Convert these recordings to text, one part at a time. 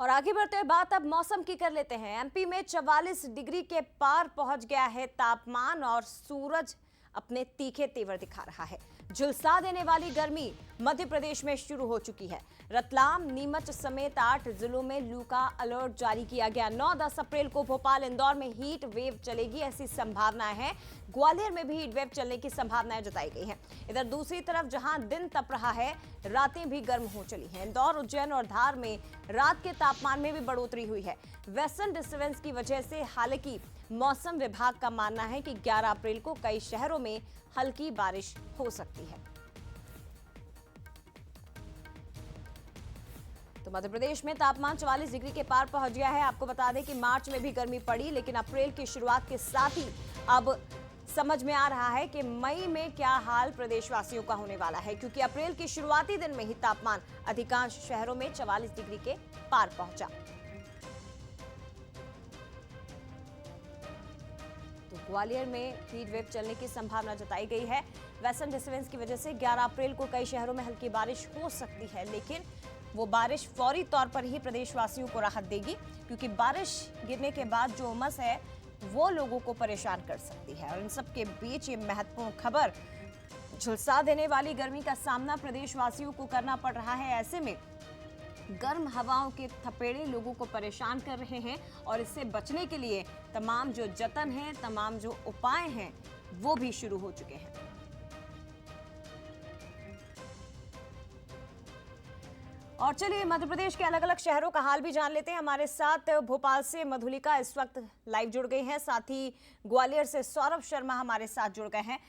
और आगे बढ़ते हुए बात अब मौसम की कर लेते हैं। एमपी में 44 डिग्री के पार पहुंच गया है तापमान और सूरज अपने तीखे तेवर दिखा रहा है। झुलसा देने वाली गर्मी मध्य प्रदेश में शुरू हो चुकी है। रतलाम, नीमच समेत 8 जिलों में लू का अलर्ट जारी किया गया। 9-10 अप्रैल को भोपाल, इंदौर में हीट वेव चलेगी, ऐसी संभावनाएं हैं। ग्वालियर में भी हीट वेव चलने की संभावनाएं जताई गई हैं। इधर दूसरी तरफ जहां दिन तप रहा है, रातें भी गर्म हो चली हैं। इंदौर, उज्जैन और धार में रात के तापमान में भी बढ़ोतरी हुई है। वेस्टर्न डिस्टर्बेंस की वजह से हालांकि मौसम विभाग का मानना है कि 11 अप्रैल को कई शहरों में हल्की बारिश हो सकती है। तो मध्य प्रदेश में तापमान 44 डिग्री के पार पहुंच गया है। आपको बता दें कि मार्च में भी गर्मी पड़ी, लेकिन अप्रैल की शुरुआत के साथ ही अब समझ में आ रहा है कि मई में क्या हाल प्रदेशवासियों का होने वाला है, क्योंकि अप्रैल के शुरुआती दिन में ही तापमान अधिकांश शहरों में 44 डिग्री के पार पहुंचा। तो ग्वालियर में हीट वेव चलने की संभावना जताई गई है। वेस्टर्न डिस्टर्बेंस की वजह से 11 अप्रैल को कई शहरों में हल्की बारिश हो सकती है, लेकिन वो बारिश फौरी तौर पर ही प्रदेशवासियों को राहत देगी, क्योंकि बारिश गिरने के बाद जो उमस है वो लोगों को परेशान कर सकती है। और इन सब के बीच ये महत्वपूर्ण खबर, झुलसा देने वाली गर्मी का सामना प्रदेशवासियों को करना पड़ रहा है। ऐसे में गर्म हवाओं के थपेड़े लोगों को परेशान कर रहे हैं और इससे बचने के लिए तमाम जो जतन हैं, तमाम जो उपाय हैं, वो भी शुरू हो चुके हैं। और चलिए मध्य प्रदेश के अलग अलग शहरों का हाल भी जान लेते हैं। हमारे साथ भोपाल से मधुलिका इस वक्त लाइव जुड़ गई हैं, साथ ही ग्वालियर से सौरभ शर्मा हमारे साथ जुड़ गए हैं।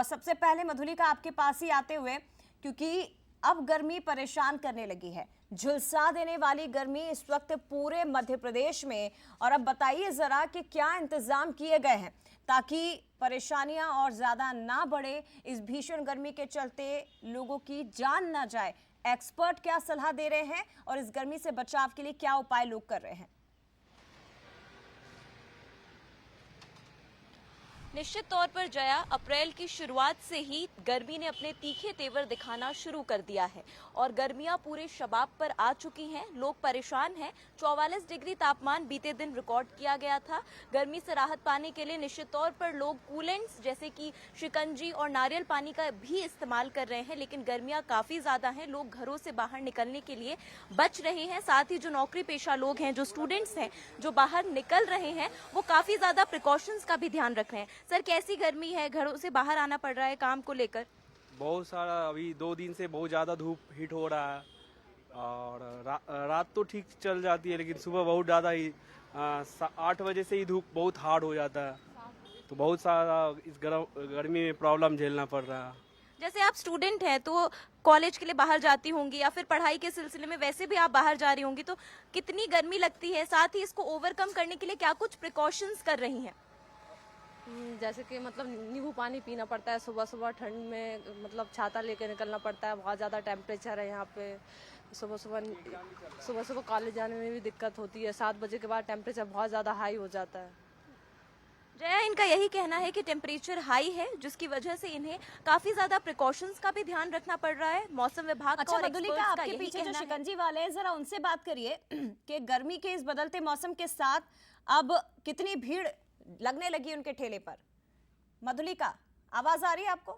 सबसे पहले मधुलिका, आपके पास ही आते हुए, क्योंकि अब गर्मी परेशान करने लगी है, झुलसा देने वाली गर्मी इस वक्त पूरे मध्य प्रदेश में, और अब बताइए जरा कि क्या इंतजाम किए गए हैं ताकि परेशानियां और ज्यादा ना बढ़े, इस भीषण गर्मी के चलते लोगों की जान ना जाए। एक्सपर्ट क्या सलाह दे रहे हैं और इस गर्मी से बचाव के लिए क्या उपाय लोग कर रहे हैं? निश्चित तौर पर जया, अप्रैल की शुरुआत से ही गर्मी ने अपने तीखे तेवर दिखाना शुरू कर दिया है और गर्मियां पूरे शबाब पर आ चुकी हैं। लोग परेशान हैं। 44 डिग्री तापमान बीते दिन रिकॉर्ड किया गया था। गर्मी से राहत पाने के लिए निश्चित तौर पर लोग कूलेंट्स जैसे कि शिकंजी और नारियल पानी का भी इस्तेमाल कर रहे हैं, लेकिन गर्मियां काफी ज्यादा हैं। लोग घरों से बाहर निकलने के लिए बच रहे हैं। साथ ही जो नौकरी पेशा लोग हैं, जो स्टूडेंट्स हैं, जो बाहर निकल रहे हैं, वो काफी ज्यादा प्रिकॉशंस का भी ध्यान रख रहे हैं। सर, कैसी गर्मी है? घरों से बाहर आना पड़ रहा है काम को लेकर? बहुत सारा, अभी 2 दिन से बहुत ज़्यादा धूप हीट हो रहा है और रात तो ठीक चल जाती है, लेकिन सुबह बहुत ज़्यादा ही 8 बजे से ही धूप बहुत हार्ड हो जाता है, तो बहुत सारा इस गर्मी में प्रॉब्लम झेलना पड़ रहा है। जैसे आप स्टूडेंट हैं तो कॉलेज के लिए बाहर जाती होंगी या फिर पढ़ाई के सिलसिले में वैसे भी आप बाहर जा रही होंगी, तो कितनी गर्मी लगती है? साथ ही इसको ओवरकम करने के लिए क्या कुछ प्रिकॉशंस कर रही हैं? जैसे कि मतलब नींबू पानी पीना पड़ता है सुबह सुबह, ठंड में मतलब छाता लेकर निकलना पड़ता है, बहुत ज़्यादा टेम्परेचर है यहाँ पे। सुबह सुबह कॉलेज जाने में भी दिक्कत होती है। 7 बजे के बाद टेम्परेचर बहुत ज़्यादा हाई हो जाता है। जया, इनका यही कहना है कि टेम्परेचर हाई है, जिसकी वजह से इन्हें काफी ज्यादा प्रिकॉशंस का भी ध्यान रखना पड़ रहा है। मौसम विभाग अच्छा मधुलिका, आपके पीछे जो शिकंजी वाले हैं, जरा उनसे बात करिए कि गर्मी के इस बदलते मौसम के साथ अब कितनी भीड़ लगने लगी उनके ठेले पर। मधुलिका, आवाज आ रही है आपको?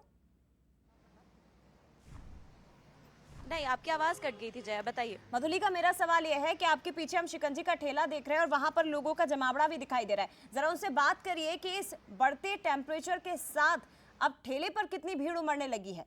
नहीं, आपकी आवाज कट गई थी। जया, बताइए। मधुलिका, मेरा सवाल यह है कि आपके पीछे हम शिकंजी का ठेला देख रहे हैं और वहां पर लोगों का जमावड़ा भी दिखाई दे रहा है। जरा उनसे बात करिए कि इस बढ़ते टेम्परेचर के साथ अब ठेले पर कितनी भीड़ उमड़ने लगी है।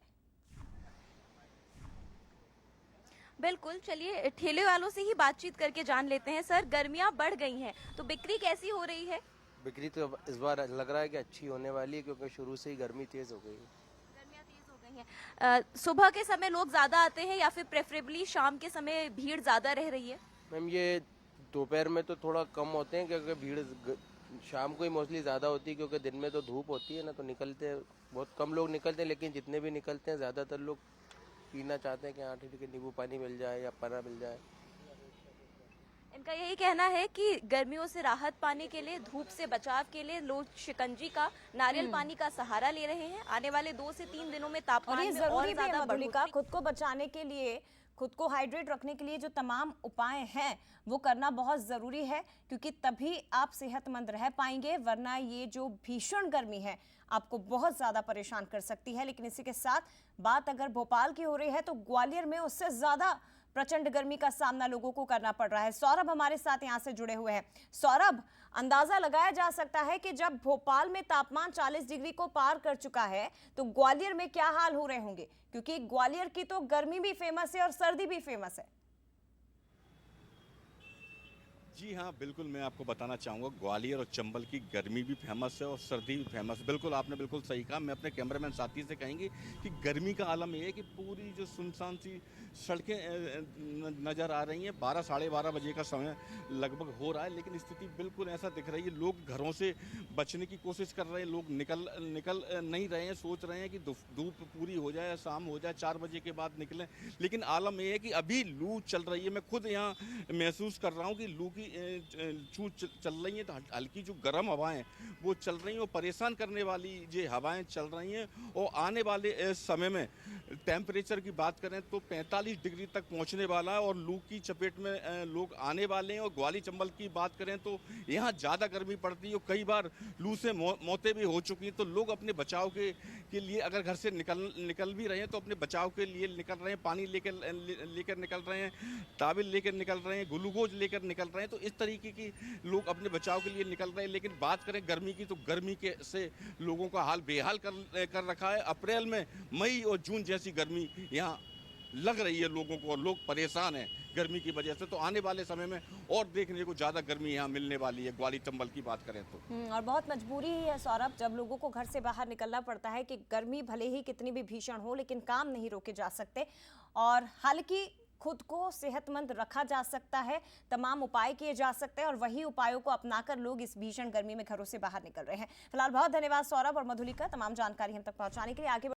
बिल्कुल, चलिए ठेले वालों से ही बातचीत करके जान लेते हैं। सर, गर्मियां बढ़ गई हैं तो बिक्री कैसी हो रही है? बिक्री तो इस बार लग रहा है कि अच्छी होने वाली है, क्योंकि शुरू से ही गर्मी तेज हो गई है। गर्मियां तेज हो गई हैं। सुबह के समय लोग ज्यादा आते हैं या फिर प्रेफरेबली शाम के समय भीड़ ज्यादा रह रही है? मैम, ये दोपहर में तो थोड़ा कम होते हैं, क्योंकि भीड़ शाम को ही मोस्टली ज़्यादा होती है, क्योंकि दिन में तो धूप होती है ना, तो निकलते हैं बहुत कम लोग निकलते हैं, लेकिन जितने भी निकलते हैं ज़्यादातर लोग पीना चाहते हैं कि हाँ ठीक है, नींबू पानी मिल जाए या पन्ना मिल जाए। इनका यही कहना है कि गर्मियों से राहत पाने के लिए, धूप से बचाव के लिए लोग शिकंजी का, नारियल पानी का सहारा ले रहे हैं। आने वाले 2 से 3 दिनों में तापमान में और ज्यादा बढ़ोतरी, खुद को बचाने के लिए खुद को हाइड्रेट रखने के लिए जो तमाम उपाय हैं वो करना बहुत ज़रूरी है, क्योंकि तभी आप सेहतमंद रह पाएंगे, वरना ये जो भीषण गर्मी है आपको बहुत ज़्यादा परेशान कर सकती है। लेकिन इसी के साथ बात अगर भोपाल की हो रही है तो ग्वालियर में उससे ज़्यादा प्रचंड गर्मी का सामना लोगों को करना पड़ रहा है। सौरभ हमारे साथ यहां से जुड़े हुए हैं। सौरभ, अंदाजा लगाया जा सकता है कि जब भोपाल में तापमान 40 डिग्री को पार कर चुका है तो ग्वालियर में क्या हाल हो रहे होंगे, क्योंकि ग्वालियर की तो गर्मी भी फेमस है और सर्दी भी फेमस है। जी हाँ, बिल्कुल मैं आपको बताना चाहूँगा, ग्वालियर और चंबल की गर्मी भी फेमस है और सर्दी भी फेमस है। बिल्कुल आपने बिल्कुल सही कहा। मैं अपने कैमरामैन साथी से कहेंगे कि गर्मी का आलम ये है कि पूरी जो सुनसान सी सड़कें नज़र आ रही हैं। 12 साढ़े 12 बजे का समय लगभग हो रहा है, लेकिन स्थिति बिल्कुल ऐसा दिख रही है। लोग घरों से बचने की कोशिश कर रहे हैं, लोग निकल नहीं रहे हैं, सोच रहे हैं कि धूप पूरी हो जाए, शाम हो जाए, 4 बजे के बाद निकलें। लेकिन आलम ये है कि अभी लू चल रही है। मैं खुद यहाँ महसूस कर रहा हूँ कि लू की छू चल रही हैं, तो हल्की जो गर्म हवाएं वो चल रही हैं, वो परेशान करने वाली जो हवाएं चल रही हैं। और आने वाले समय में टेम्परेचर की बात करें तो 45 डिग्री तक पहुंचने वाला है और लू की चपेट में लोग आने वाले हैं। और ग्वालियर चंबल की बात करें तो यहाँ ज़्यादा गर्मी पड़ती है और कई बार लू से मौतें भी हो चुकी हैं। तो लोग अपने बचाव के लिए अगर घर से निकल भी रहे हैं तो अपने बचाव के लिए निकल रहे हैं, पानी लेकर निकल रहे हैं, टावल लेकर निकल रहे हैं, ग्लूकोज लेकर निकल रहे हैं। तो इस तरीके की लोग अपने बचाव के लिए निकल रहे हैं। लेकिन बात करें गर्मी की तो गर्मी के से लोगों का हाल बेहाल कर रखा है। अप्रैल में मई और जून जैसी गर्मी यहाँ लग रही है लोगों को और लोग परेशान हैं गर्मी की वजह से। तो आने वाले समय में और देखने को ज़्यादा गर्मी यहाँ मिलने वाली है ग्वालियर चंबल की बात करें तो। और बहुत मजबूरी ही है सौरभ, जब लोगों को घर से बाहर निकलना पड़ता है कि गर्मी भले ही कितनी भी भीषण हो लेकिन काम नहीं रोके जा सकते। और हालांकि खुद को सेहतमंद रखा जा सकता है, तमाम उपाय किए जा सकते हैं और वही उपायों को अपनाकर लोग इस भीषण गर्मी में घरों से बाहर निकल रहे हैं। फिलहाल बहुत धन्यवाद सौरभ और मधुलिका, तमाम जानकारी हम तक पहुंचाने के लिए। आगे